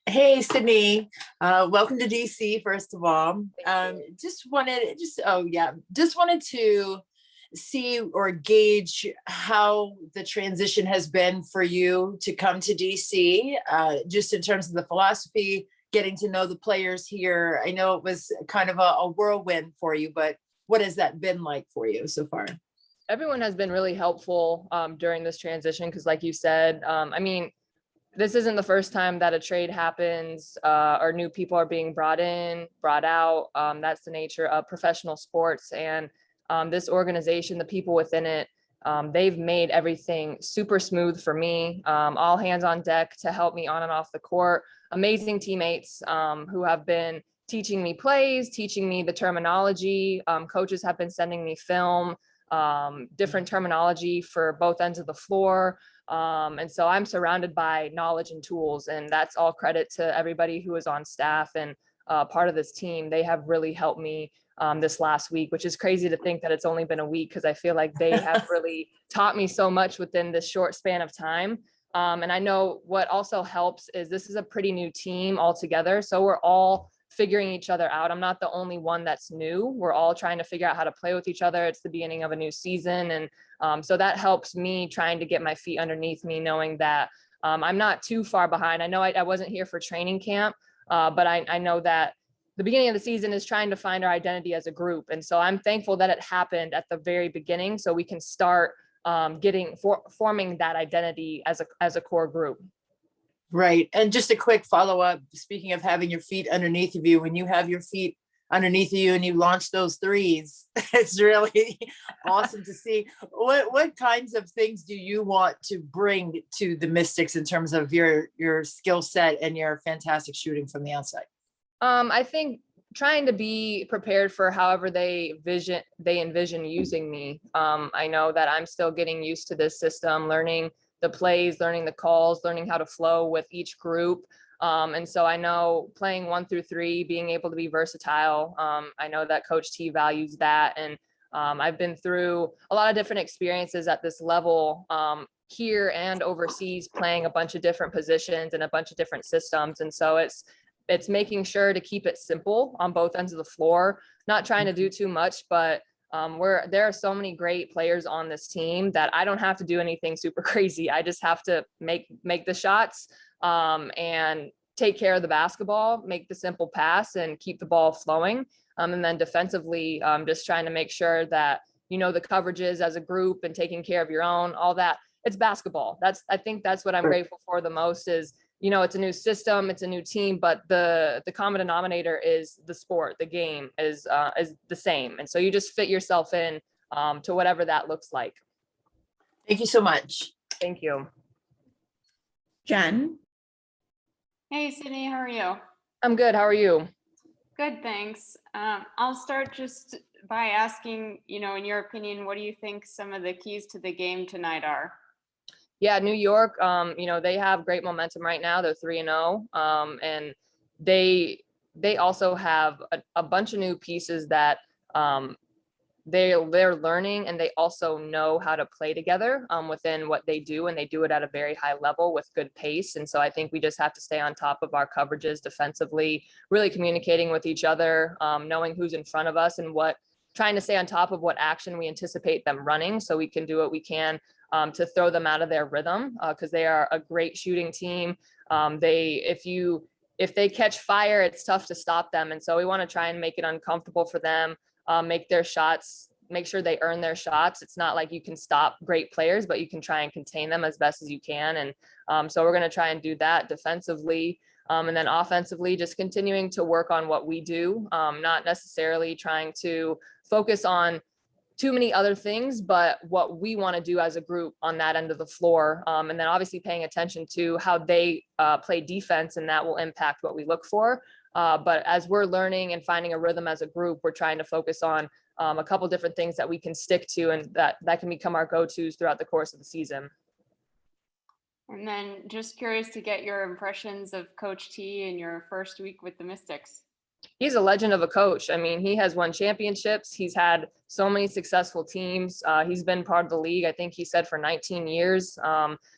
Hey, Sydney. Welcome to DC, first of all. Just wanted to see or gauge how the transition has been for you to come to DC, just in terms of the philosophy, getting to know the players here. I know it was kind of a whirlwind for you, but what has that been like for you so far? Everyone has been really helpful during this transition because, like you said, this isn't the first time that a trade happens or new people are being brought in, brought out. That's the nature of professional sports. And this organization, the people within it, they've made everything super smooth for me. All hands on deck to help me on and off the court. Amazing teammates who have been teaching me plays, teaching me the terminology. Coaches have been sending me film, different terminology for both ends of the floor. And so I'm surrounded by knowledge and tools, and that's all credit to everybody who is on staff and part of this team. They have really helped me this last week, which is crazy to think that it's only been a week because I feel like they have really taught me so much within this short span of time. And I know what also helps is this is a pretty new team altogether. So we're all figuring each other out. I'm not the only one that's new. We're all trying to figure out how to play with each other. It's the beginning of a new season. And so that helps me trying to get my feet underneath me, knowing that I'm not too far behind. I know I wasn't here for training camp, but I know that the beginning of the season is trying to find our identity as a group. And so I'm thankful that it happened at the very beginning so we can start forming that identity as a core group. Right. And just a quick follow-up, speaking of having your feet underneath of you, when you have your feet underneath you and you launch those threes, it's really awesome to see. What kinds of things do you want to bring to the Mystics in terms of your skill set and your fantastic shooting from the outside? I think trying to be prepared for however they envision using me. I know that I'm still getting used to this system, learning the plays, learning the calls, learning how to flow with each group. And so I know playing 1 through 3, being able to be versatile. I know that Coach T values that. And I've been through a lot of different experiences at this level here and overseas, playing a bunch of different positions and a bunch of different systems. And so it's making sure to keep it simple on both ends of the floor, not trying to do too much, but there are so many great players on this team that I don't have to do anything super crazy. I just have to make the shots and take care of the basketball, make the simple pass and keep the ball flowing. And then defensively, just trying to make sure that, the coverages as a group and taking care of your own, all that. It's basketball. I think that's what I'm grateful for the most is, it's a new system, it's a new team, but the common denominator is the sport, the game is the same. And so you just fit yourself in to whatever that looks like. Thank you so much. Thank you. Jen. Hey, Sydney, how are you? I'm good. How are you? Good, thanks. I'll start just by asking, in your opinion, what do you think some of the keys to the game tonight are? Yeah, New York, they have great momentum right now. They're 3-0. And they also have a bunch of new pieces that they're learning, and they also know how to play together within what they do, and they do it at a very high level with good pace. And so I think we just have to stay on top of our coverages defensively, really communicating with each other, knowing who's in front of us and trying to stay on top of what action we anticipate them running so we can do what we can to throw them out of their rhythm because they are a great shooting team. If they catch fire, it's tough to stop them. And so we want to try and make it uncomfortable for them, make their shots, make sure they earn their shots. It's not like you can stop great players, but you can try and contain them as best as you can. And so we're going to try and do that defensively. And then offensively, just continuing to work on what we do, not necessarily trying to focus on too many other things, but what we want to do as a group on that end of the floor. And then obviously paying attention to how they play defense, and that will impact what we look for. But as we're learning and finding a rhythm as a group, we're trying to focus on a couple different things that we can stick to and that can become our go-tos throughout the course of the season. And then just curious to get your impressions of Coach T in your first week with the Mystics. He's a legend of a coach. I mean, he has won championships. He's had so many successful teams. He's been part of the league, I think he said, for 19 years.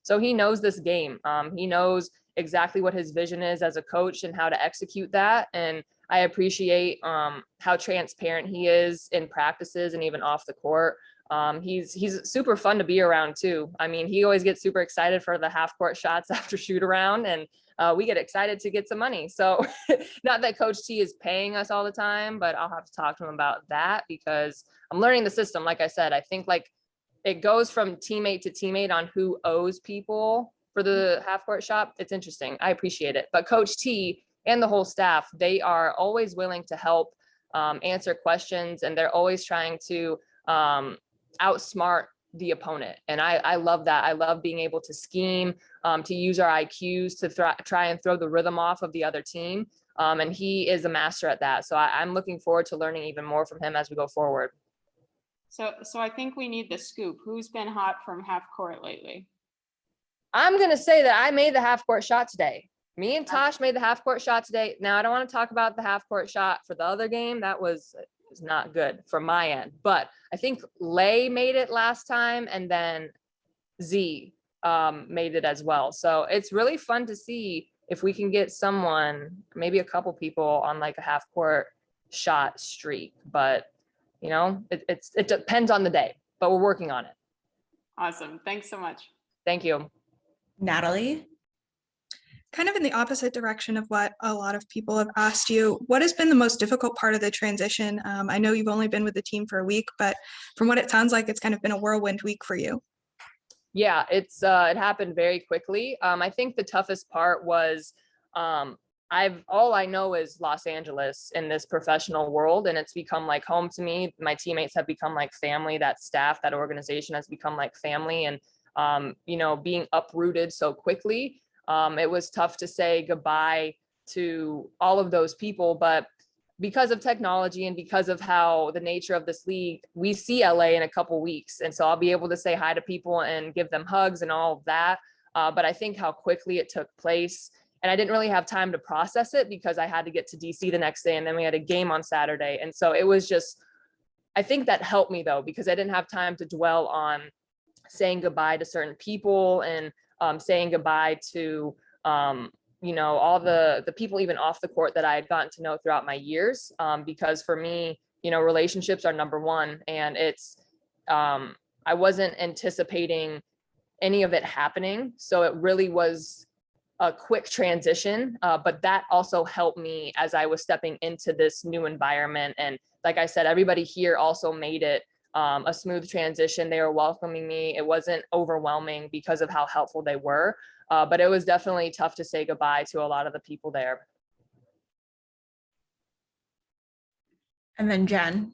So he knows this game. He knows exactly what his vision is as a coach and how to execute that. And I appreciate how transparent he is in practices and even off the court. He's super fun to be around too. I mean, he always gets super excited for the half court shots after shoot around, and we get excited to get some money. So not that Coach T is paying us all the time, but I'll have to talk to him about that because I'm learning the system. Like I said, I think like it goes from teammate to teammate on who owes people for the half court shot. It's interesting. I appreciate it. But Coach T and the whole staff, they are always willing to help answer questions, and they're always trying to outsmart the opponent. And I love that. I love being able to scheme, to use our IQs to try and throw the rhythm off of the other team. And he is a master at that. So I'm looking forward to learning even more from him as we go forward. So I think we need the scoop. Who's been hot from half court lately? I'm going to say that I made the half court shot today. Me and Tosh made the half court shot today. Now, I don't want to talk about the half court shot for the other game. That was not good from my end, but I think Lay made it last time, and then Z made it as well. So it's really fun to see if we can get someone, maybe a couple people on like a half court shot streak, but you know, it depends on the day, but we're working on it. Awesome. Thanks so much. Thank you. Natalie? Kind of in the opposite direction of what a lot of people have asked you, what has been the most difficult part of the transition? I know you've only been with the team for a week, but from what it sounds like, it's kind of been a whirlwind week for you. Yeah, it happened very quickly. I think the toughest part was all I know is Los Angeles in this professional world, and it's become like home to me. My teammates have become like family. That staff, that organization has become like family, and you know, being uprooted so quickly. It was tough to say goodbye to all of those people, but because of technology and because of how the nature of this league, we see LA in a couple weeks. And so I'll be able to say hi to people and give them hugs and all of that. But I think how quickly it took place, and I didn't really have time to process it because I had to get to DC the next day, and then we had a game on Saturday. And so it was just, I think that helped me though, because I didn't have time to dwell on saying goodbye to certain people and saying goodbye to, you know, all the people even off the court that I had gotten to know throughout my years. Because for me, you know, relationships are number one, and it's, I wasn't anticipating any of it happening. So it really was a quick transition, but that also helped me as I was stepping into this new environment. And like I said, everybody here also made it a smooth transition. They were welcoming me. It wasn't overwhelming because of how helpful they were, but it was definitely tough to say goodbye to a lot of the people there. And then Jen.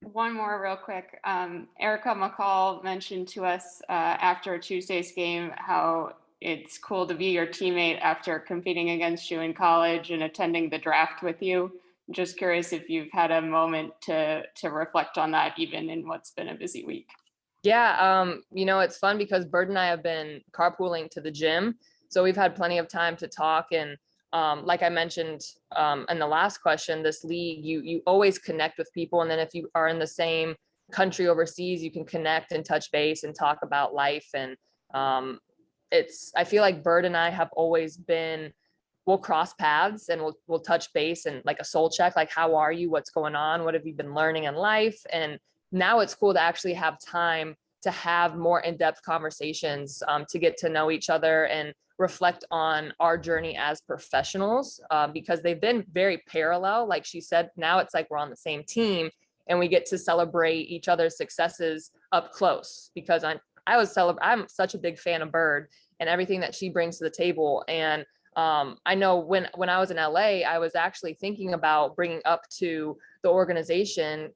One more real quick. Erica McCall mentioned to us after Tuesday's game how it's cool to be your teammate after competing against you in college and attending the draft with you. Just curious if you've had a moment to reflect on that, even in what's been a busy week. Yeah, you know, it's fun because Bird and I have been carpooling to the gym. So we've had plenty of time to talk. And like I mentioned in the last question, this league, you always connect with people. And then if you are in the same country overseas, you can connect and touch base and talk about life. And I feel like Bird and I have always been, we'll cross paths and we'll touch base and like a soul check, like, how are you? What's going on? What have you been learning in life? And now it's cool to actually have time to have more in-depth conversations, to get to know each other and reflect on our journey as professionals, because they've been very parallel. Like she said, now it's like we're on the same team and we get to celebrate each other's successes up close, because I'm such a big fan of Bird and everything that she brings to the table. And I know when I was in LA, I was actually thinking about bringing up to the organization,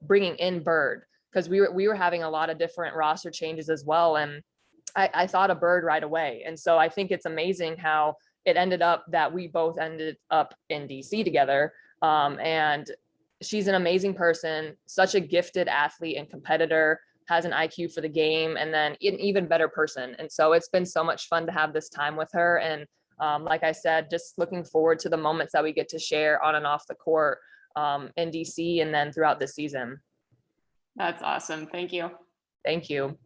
bringing in Bird, because we were having a lot of different roster changes as well. And I thought of Bird right away. And so I think it's amazing how it ended up that we both ended up in DC together. And she's an amazing person, such a gifted athlete and competitor, has an IQ for the game, and then an even better person. And so it's been so much fun to have this time with her. And Like I said, just looking forward to the moments that we get to share on and off the court in DC and then throughout the season. That's awesome. Thank you. Thank you.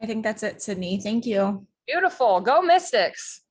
I think that's it, Sydney. Thank you. Beautiful. Go Mystics.